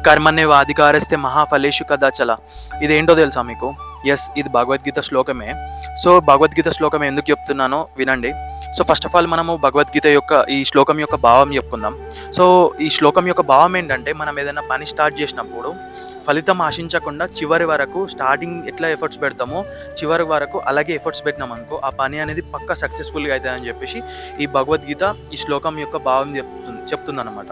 కర్మణ్యేవాధికారస్తే మహాఫలేషు కదాచల. ఇదేంటో తెలుసా మీకు? ఇది భగవద్గీత శ్లోకమే. సో భగవద్గీత శ్లోకం ఎందుకు చెప్తున్నానో వినండి. సో ఫస్ట్ ఆఫ్ ఆల్ మనము భగవద్గీత యొక్క ఈ శ్లోకం యొక్క భావం చెప్పుకుందాం. సో ఈ శ్లోకం యొక్క భావం ఏంటంటే, మనం ఏదైనా పని స్టార్ట్ చేసినప్పుడు ఫలితం ఆశించకుండా చివరి వరకు స్టార్టింగ్ ఎట్లా ఎఫర్ట్స్ పెడతామో చివరి వరకు అలాగే ఎఫర్ట్స్ పెట్టినాం అనుకో, ఆ పని అనేది పక్కా సక్సెస్ఫుల్గా అవుతుందని చెప్పేసి ఈ భగవద్గీత ఈ శ్లోకం యొక్క భావం చెప్తుందన్నమాట.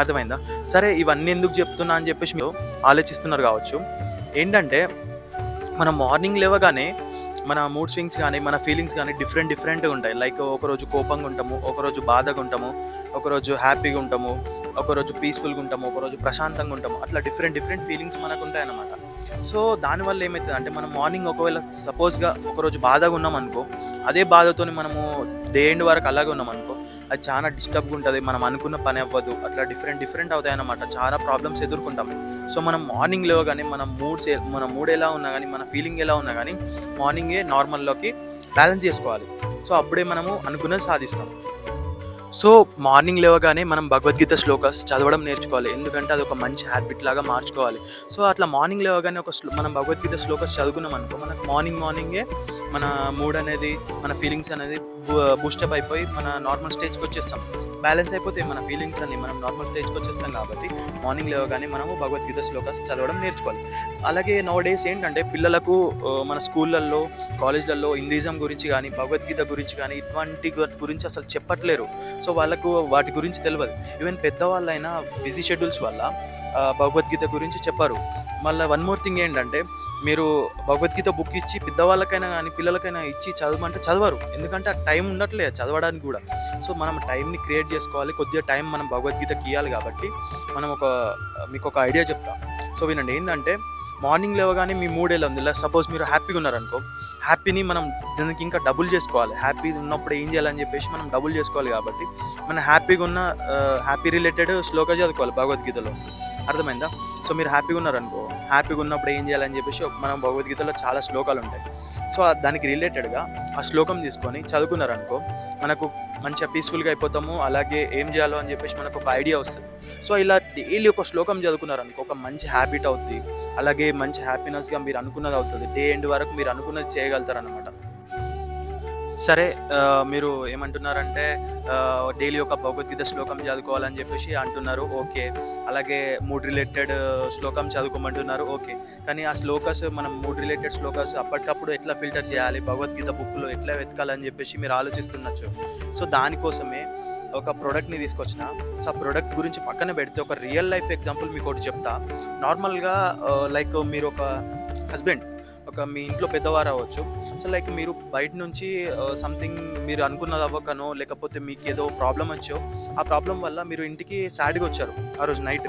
అర్థమైందా? సరే, ఇవన్నీ ఎందుకు చెప్తున్నా అని చెప్పేసి మీరు ఆలోచిస్తున్నారు కావచ్చు. ఏంటంటే, మనం మార్నింగ్ లేవగానే మన మూడ్ స్వింగ్స్ కానీ మన ఫీలింగ్స్ కానీ డిఫరెంట్గా ఉంటాయి. లైక్ ఒకరోజు కోపంగా ఉంటాము, ఒకరోజు బాధగా ఉంటాము, ఒకరోజు హ్యాపీగా ఉంటాము, ఒకరోజు పీస్ఫుల్గా ఉంటాము, ఒకరోజు ప్రశాంతంగా ఉంటాము. అట్లా డిఫరెంట్ ఫీలింగ్స్ మనకు ఉంటాయి అన్నమాట. సో దానివల్ల ఏమవుతుంది అంటే, మనం మార్నింగ్ ఒకవేళ సపోజ్గా ఒకరోజు బాధగా ఉన్నాం అనుకో, అదే బాధతో మనము డే ఎండ్ వరకు అలాగే ఉన్నాం అనుకో, అది చాలా డిస్టర్బ్గా ఉంటుంది. మనం అనుకున్న పని అవ్వదు. అట్లా డిఫరెంట్ అవుతాయి అన్నమాట. చాలా ప్రాబ్లమ్స్ ఎదుర్కొంటాం. సో మనం మార్నింగ్ లేవగానే మన మూడ్ ఎలా ఉన్నా కానీ, మన ఫీలింగ్ ఎలా ఉన్నా కానీ మార్నింగే నార్మల్లోకి బ్యాలెన్స్ చేసుకోవాలి. సో అప్పుడే మనము అనుకున్నది సాధిస్తాం. సో మార్నింగ్ లేవగానే మనం భగవద్గీత శ్లోకాస్ చదవడం నేర్చుకోవాలి. ఎందుకంటే అది ఒక మంచి హ్యాబిట్ లాగా మార్చుకోవాలి. సో అట్లా మార్నింగ్ లేవగానే మనం భగవద్గీత శ్లోకాస్ చదువుకున్నాం అనుకో, మనకు మార్నింగే మన మూడ్ అనేది, మన ఫీలింగ్స్ అనేది బూస్టప్ అయిపోయి మన నార్మల్ స్టేజ్కి వచ్చేస్తాం. బ్యాలెన్స్ అయిపోతాయి మన ఫీలింగ్స్ అన్ని, మనం నార్మల్ స్టేజ్కి వచ్చేస్తాం. కాబట్టి మార్నింగ్ లేవగానే మనము భగవద్గీత శ్లోకాస్ చదవడం నేర్చుకోవాలి. అలాగే నౌ డేస్ ఏంటంటే, పిల్లలకు మన స్కూళ్ళల్లో, కాలేజ్లలో హిందూయిజం గురించి కానీ, భగవద్గీత గురించి కానీ ఇటువంటి గురించి అసలు చెప్పట్లేరు. సో వాళ్ళకు వాటి గురించి తెలియదు. ఈవెన్ పెద్దవాళ్ళైనా బిజీ షెడ్యూల్స్ వల్ల భగవద్గీత గురించి చెప్పారు. మళ్ళీ వన్ మోర్ థింగ్ ఏంటంటే, మీరు భగవద్గీత బుక్ ఇచ్చి పెద్దవాళ్ళకైనా కానీ పిల్లలకైనా ఇచ్చి చదవమంటే చదవరు. ఎందుకంటే ఆ టైం ఉండట్లేదు చదవడానికి కూడా. సో మనం టైంని క్రియేట్ చేసుకోవాలి. కొద్దిగా టైం మనం భగవద్గీతకి ఇవ్వాలి. కాబట్టి మనం మీకు ఒక ఐడియా చెప్తా. సో వినండి. ఏంటంటే, మార్నింగ్ లేవగానే మీ మూడ్ ఎలా ఉంది, సపోజ్ మీరు హ్యాపీగా ఉన్నారనుకో, హ్యాపీని మనం దానికి ఇంకా డబుల్ చేసుకోవాలి. హ్యాపీ ఉన్నప్పుడు ఏం చేయాలని చెప్పేసి మనం డబుల్ చేసుకోవాలి. కాబట్టి మనం హ్యాపీగా ఉన్న హ్యాపీ రిలేటెడ్ శ్లోకా చదువుకోవాలి భగవద్గీతలో. అర్థమైందా? సో మీరు హ్యాపీగా ఉన్నారనుకో, హ్యాపీగా ఉన్నప్పుడు ఏం చేయాలని చెప్పేసి మనం భగవద్గీతలో చాలా శ్లోకాలు ఉంటాయి. సో దానికి రిలేటెడ్గా ఆ శ్లోకం తీసుకొని చదువుకున్నారనుకో, మనకు మంచిగా పీస్ఫుల్గా అయిపోతాము. అలాగే ఏం చేయాలో అని చెప్పేసి మనకు ఒక ఐడియా వస్తుంది. సో ఇలా డైలీ ఒక శ్లోకం చదువుకున్నారనుకో, ఒక మంచి హ్యాబిట్ అవుతుంది. అలాగే మంచి హ్యాపీనెస్గా మీరు అనుకున్నది అవుతుంది. డే ఎండ్ వరకు మీరు అనుకున్నది చేయగలుగుతారనమాట. సరే, మీరు ఏమంటున్నారంటే, డైలీ ఒక భగవద్గీత శ్లోకం చదువుకోవాలని చెప్పేసి అంటున్నారు. ఓకే. అలాగే మూడ్ రిలేటెడ్ శ్లోకం చదువుకోమంటున్నారు. ఓకే. కానీ ఆ శ్లోకాస్, మనం మూడ్ రిలేటెడ్ శ్లోకాస్ అప్పటికప్పుడు ఎట్లా ఫిల్టర్ చేయాలి, భగవద్గీత బుక్లో ఎట్లా వెతకాలని చెప్పేసి మీరు ఆలోచిస్తుండొచ్చు. సో దానికోసమే ఒక ప్రోడక్ట్ని తీసుకొచ్చిన. సో ఆ ప్రోడక్ట్ గురించి పక్కన పెడితే ఒక రియల్ లైఫ్ ఎగ్జాంపుల్ మీకు ఒకటి చెప్తా. నార్మల్గా లైక్ మీరు ఒక హస్బెండ్, మీ ఇంట్లో పెద్దవారు అవ్వచ్చు. సో లైక్ మీరు బయట నుంచి సంథింగ్ మీరు అనుకున్నది అవ్వకనో, లేకపోతే మీకు ఏదో ప్రాబ్లం వచ్చో, ఆ ప్రాబ్లం వల్ల మీరు ఇంటికి సాడ్గా వచ్చారు ఆ రోజు నైట్.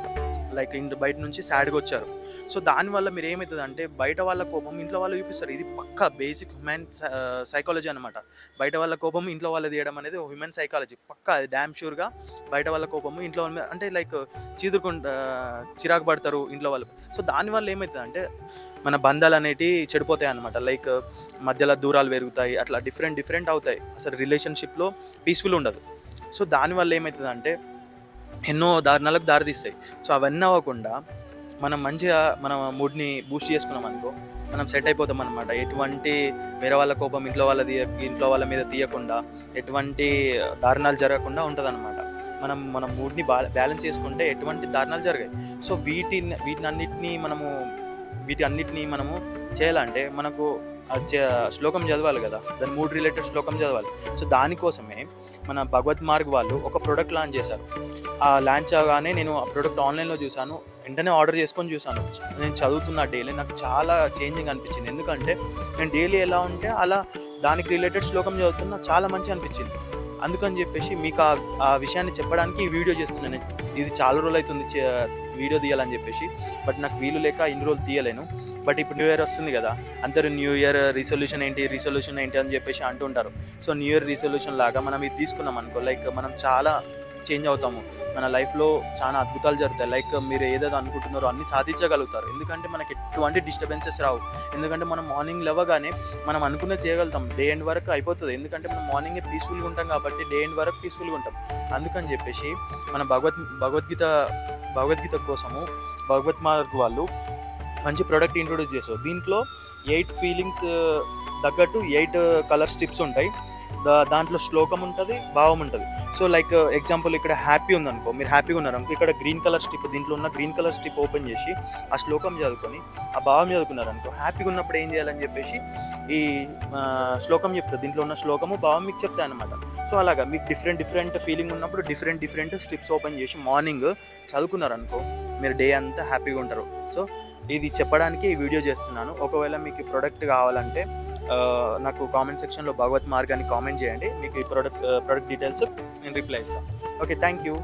లైక్ బయట నుంచి సాడ్గా వచ్చారు. సో దానివల్ల మీరు ఏమవుతుంది అంటే, బయట వాళ్ళ కోపం ఇంట్లో వాళ్ళు చూపిస్తారు. ఇది పక్కా బేసిక్ హ్యూమన్ సైకాలజీ అనమాట. బయట వాళ్ళ కోపం ఇంట్లో వాళ్ళు తీయడం అనేది హ్యూమన్ సైకాలజీ. పక్కా అది డ్యామ్ షూర్గా. బయట వాళ్ళ కోపము ఇంట్లో వాళ్ళ అంటే లైక్ చిరాకు పడతారు ఇంట్లో వాళ్ళు. సో దానివల్ల ఏమవుతుంది అంటే, మన బంధాలు అనేటివి చెడిపోతాయి అన్నమాట. లైక్ మధ్యలో దూరాలు పెరుగుతాయి. అట్లా డిఫరెంట్ అవుతాయి. అసలు రిలేషన్షిప్లో పీస్ఫుల్ ఉండదు. సో దానివల్ల ఏమవుతుంది అంటే, ఎన్నో దారుణాలకు దారితీస్తాయి. సో అవన్నీ అవ్వకుండా మనం మంచిగా మన మూడ్ని బూస్ట్ చేసుకున్నాం అనుకో, మనం సెట్ అయిపోతాం అనమాట. ఎటువంటి వేరే వాళ్ళ కోపం ఇంట్లో వాళ్ళ మీద తీయకుండా, ఎటువంటి దారుణాలు జరగకుండా ఉంటుంది అనమాట. మన మూడ్ని బ్యాలెన్స్ చేసుకుంటే ఎటువంటి దారుణాలు జరిగాయి. సో వీటన్నిటిని మనము చేయాలంటే మనకు శ్లోకం చదవాలి కదా, దాని మూడ్ రిలేటెడ్ శ్లోకం చదవాలి. సో దానికోసమే మన భగవత్ మార్గ్ వాళ్ళు ఒక ప్రోడక్ట్ లాంచ్ చేశారు. ఆ లాంచ్ అవగానే నేను ఆ ప్రోడక్ట్ ఆన్లైన్లో చూశాను. వెంటనే ఆర్డర్ చేసుకొని చూశాను. నేను చదువుతున్న డైలీ నాకు చాలా చేంజింగ్ అనిపించింది. ఎందుకంటే నేను డైలీ ఎలా ఉంటే అలా దానికి రిలేటెడ్ శ్లోకం చదువుతున్నా, చాలా మంచిగా అనిపించింది. అందుకని చెప్పేసి మీకు ఆ విషయాన్ని చెప్పడానికి ఈ వీడియో చేస్తున్నాను. ఇది చాలా రోజులు అవుతుంది వీడియో తీయాలని చెప్పేసి, బట్ నాకు వీలు లేక ఇన్ని రోజులు తీయలేను. బట్ ఇప్పుడు న్యూ ఇయర్ వస్తుంది కదా, అందరూ న్యూ ఇయర్ రిజల్యూషన్ ఏంటి అని చెప్పేసి అంటుంటారు. సో న్యూ ఇయర్ రిజల్యూషన్ లాగా మనం ఇది తీసుకున్నాం అనుకో, లైక్ మనం చాలా చేంజ్ అవుతాము. మన లైఫ్లో చాలా అద్భుతాలు జరుగుతాయి. లైక్ మీరు ఏదైతే అనుకుంటున్నారో అన్నీ సాధించగలుగుతారు. ఎందుకంటే మనకి ఎటువంటి డిస్టర్బెన్సెస్ రావు. ఎందుకంటే మనం మార్నింగ్ లేవగానే మనం అనుకున్నది చేయగలుగుతాం. డే ఎండ్ వరకు అయిపోతుంది. ఎందుకంటే మనం మార్నింగే పీస్ఫుల్గా ఉంటాం కాబట్టి డే ఎండ్ వరకు పీస్ఫుల్గా ఉంటాం. అందుకని చెప్పేసి మన భగవద్గీత భగవద్గీత కోసము భగవత్ మార్గ్ వాళ్ళు మంచి ప్రోడక్ట్ ఇంట్రొడ్యూస్ చేశారు. దీంట్లో 8 ఫీలింగ్స్ తగ్గట్టు 8 కలర్ స్ట్రిప్స్ ఉంటాయి. దాంట్లో శ్లోకం ఉంటుంది, భావం ఉంటుంది. సో లైక్ ఎగ్జాంపుల్ ఇక్కడ హ్యాపీ ఉందనుకో, మీరు హ్యాపీగా ఉన్నారనుకో, ఇక్కడ గ్రీన్ కలర్ స్ట్రిప్, దీంట్లో ఉన్న గ్రీన్ కలర్ స్ట్రిప్ ఓపెన్ చేసి ఆ శ్లోకం చదువుకొని ఆ భావం చదువుకున్నారనుకో, హ్యాపీగా ఉన్నప్పుడు ఏం చేయాలని చెప్పేసి ఈ శ్లోకం చెప్తుంది. దీంట్లో ఉన్న శ్లోకము భావం మీకు చెప్తాయి అనమాట. సో అలాగా మీకు డిఫరెంట్ ఫీలింగ్ ఉన్నప్పుడు డిఫరెంట్ స్ట్రిప్స్ ఓపెన్ చేసి మార్నింగ్ చదువుకున్నారనుకో, మీరు డే అంతా హ్యాపీగా ఉంటారు. సో ఇది చెప్పడానికి ఈ వీడియో చేస్తున్నాను. ఒకవేళ మీకు ఈ ప్రోడక్ట్ కావాలంటే నాకు కామెంట్ సెక్షన్లో భగవత్ మార్గ్ అని కామెంట్ చేయండి. మీకు ఈ ప్రోడక్ట్ డీటెయిల్స్ నేను రిప్లై ఇస్తాను. Okay, thank you.